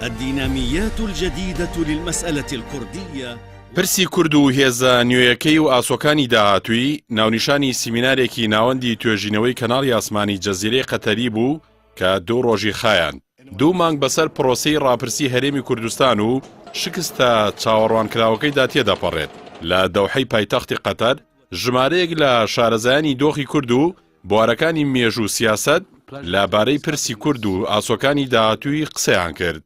الديناميات الجديدة للمسألة الكردية. پرسی کورد و هێزە نوێیەکەی و ئاسۆکانی داهاتووی ناونیشانی سیمینارێکی ناوەندی توێژینەوەی کەناڵی ئاسمانی جەزیرەی قەتەری بوو کە 2 ڕۆژی خایان 2 مانگ بەسەر پرۆسەی ڕاپرسی هەرێمی کوردستان و شکستە چاوەڕوانکراوەکەیدا تێدەپەڕێت. لە دەوحەی پایتەختی قەتەر ژمارەیەک لە شارەزایانی دۆخی کورد و بوارەکانی مێژ و سیاسەت لەبارەی پرسی کورد و ئاسۆکانی داهاتووی قسەیان کرد.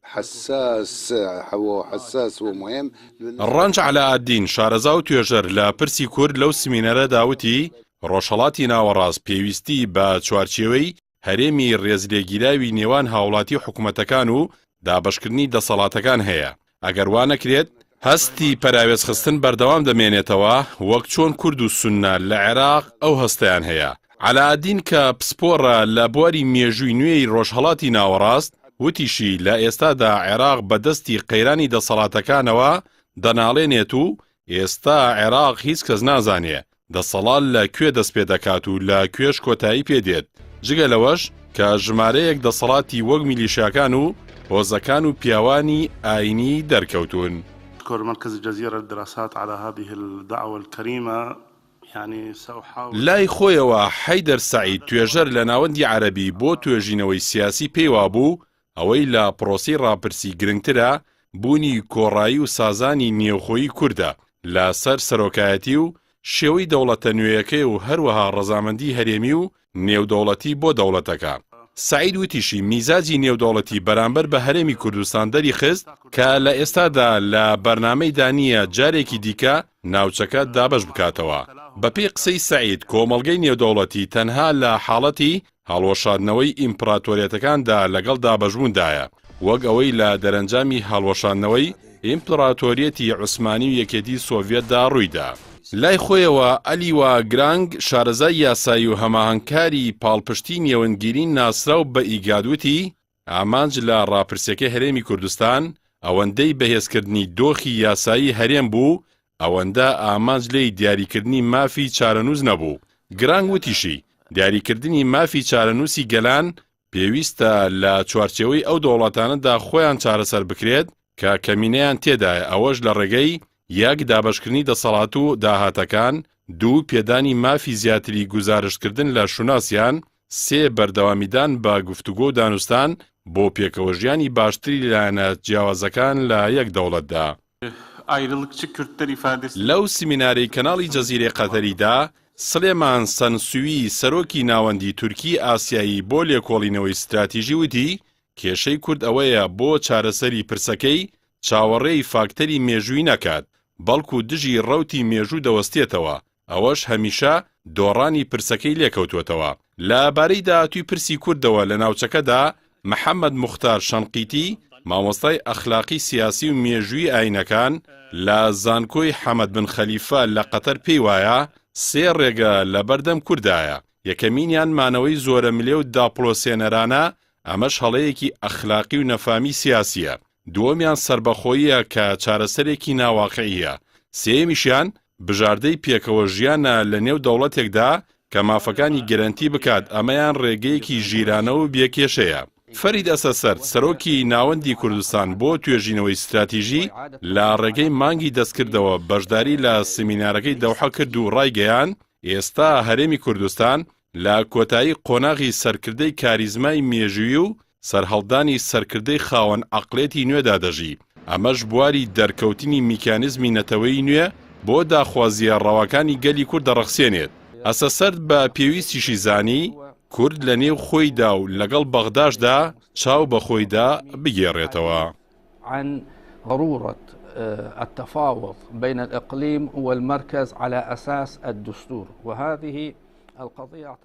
ڕەنج عەلاءالدین شارەزا و توێژەر لە پرسی کورد لەو سمینەرە داوتی ڕۆژهەڵاتی ناوەڕاست پێویستی بە چوارچێوەی هەرێمی ڕێزلێگیراوی نێوان هاوڵاتی حکوومەتەکان و دابەشکردنی دەسەڵاتەکان هەیە. ئەگەر وا نەکرێت هەستی پەراوێزخستن بەردەوام دەمێنێتەوە وەک چۆن کورد و سوننە لە عێراق ئەو هەستیان هەیە. عەلاءالدین کە پسپۆڕە لە بواری مێژووی نوێی ڕۆژهەڵاتی ناوەڕاست وتیشی لە ئێستادا عێراق بەدەستی قەیرانی دەسەڵاتەکانەوە دەناڵێنێت و ئێستا عێراق هیچ کەس نازانێ دەسەڵات لە کوێ دەست پێ دەکات و لە کوێش کۆتایی پێدێت جگە لەوەش کە ژمارەیەک دەسەڵاتی وەک میلیشیاکان و هۆزەکان و پیاوانی ئاینی دەرکەوتون. مركز الجزيرة للدراسات على هذه الدعوة الكريمة لای خۆیەوە حەیدەر سەعید توێژەر لە ناوەندی عەرەبی بۆ توێژینەوەی سیاسی پێیوا بوو ئەوەی لە پرۆسەی ڕاپرسی گرنگترە بوونی کۆڕایی و سازانی نێوخۆیی کووردە لە سەر سەرۆکایەتی و شێوەی دەوڵەتە نوێیەکەی و هەروەها ڕەزامەندی هەرێمی و نێودەوڵەتی بۆ دەوڵەتەکە. سەعید وتیشی میزاجی نێودەوڵەتی بەرامبەر بە هەرێمی کوردستان دەری خست کە لە ئێستادا لە بەرنامەی دانیە جارێکی دیکە ناوچەکە دابەش بکاتەوە. بەپێی قسەی سەعید کۆمەڵگەی نێودەوڵەتی تەنها لە حاڵەتی هەڵوەشاندنەوەی ئیمپراتۆریەتەکاندا لەگەڵ دابەشبووندایە وەک ئەوەی لە دەرەنجامی هەڵوەشاندنەوەی ئیمپراتۆریەتی عوسمانی و یەکێتی سۆڤێتدا ڕوویدا. لای خۆیەوە ئەلیوا گرانگ شارەزای یاسایی و هەماهەنگکاری پاڵپشتی نێوەندگیری ناسراو بە ئیگادوتی ئامانج لە ڕاپرسیەکەی هەرێمی کوردستان ئەوەندەی بەهێزکردنی دۆخی یاسایی هەرێم بوو ئەوەندە ئامانج لێی دیاریکردنی مافی چارەنووس نەبوو. گرانگ وتیشی دیاریکردنی مافی چارەنووسی گەلان پێویستە لە چوارچێوەی ئەو دەوڵەتانەدا خۆیان چارەسەر بکرێت کە کەمینەیان تێدایە ئەوەش لە ڕێگەی یەک دابەشکردنی دەسەڵات و داهاتەکان، 2 پێدانی مافی زیاتری گزارشکردن لە شوناسیان، 3 بەردەوامیدان بە گفتوگۆ و دانوستان بۆ پێکەوە ژیانی باشتری لایەنە جیاوازەکان لە یەک دەوڵەتدا. لەو سیمیناری کەناڵی جەزیرەی قەتەریدا سلێمان سەنسووی سەرۆکی ناوەندی تورکی ئاسیایی بۆ لێکۆڵینەوەی استراتیژی وتی کێشەی کورد ئەوەیە بۆ چارەسەری پرسەکەی چاوەڕێی فاکتەری مێژووی نەکات بەڵکو دژی ڕەوتی مێژوو دەوەستێتەوە ئەوەش هەمیشە دۆڕانی پرسەکەی لێکەوتوێتەوە. لەبارەی داهاتووی پرسی کوردەوە لە ناوچەکەدا محەممەد موختار شەنقیتی مامۆستای ئەخلاقی سیاسی و مێژووی ئاینەکان لە زانکۆی حەمەد بن خەلیفە لە قەتەر پێی وایە 3 ڕێگە لە بەردەم کوردایە. یەکەمینیان مانەوەی زۆرە ملێ و داپڵۆسێنەرانە ئەمەش هەڵەیەکی ئەخلاقی و نەفامی سیاسیە. دووەمیان سربەخۆییە کە چارەسەرێکی ناواقعیە. سێمیشیان بژاردەی پێکەوە ژیانە لە نێو دەوڵەتێکدا کە مافەکانی گەرەنتی بکات ئەمەیان ڕێگەیەکی ژیرانە و بێکێشەیە. فەرید ئەسەسەرد سەرۆکی ناوەندی کوردستان بۆ توێژینەوەی استراتیژی لە ڕێگەی مانگی دەستکردەوە بەشداری لە سمینارەکەی دەوحە کرد و ڕایگەیان ئێستا هەرێمی کوردستان لە کۆتایی قۆناغی سەرکردەی کاریزمای مێژووی و سەرهەڵدانی سەرکردەی خاوەن عەقڵێتی نوێدا دەژی. ئەمەش بواری دەرکەوتنی میکانیزمی نەتەوەیی نوێ بۆ داخوازیە ڕەواکانی گەلی کورد دەڕەخسێنێت. ئەسەسەرد بە پێویستیشی زانی کورد لە نێو خۆیدا و لەگەڵ بەغداشدا چاو بە خۆیدا بگێڕێتەوە. عن ضرورة التفاوض بين الإقليم والمركز على أساس الدستور وهذه القضية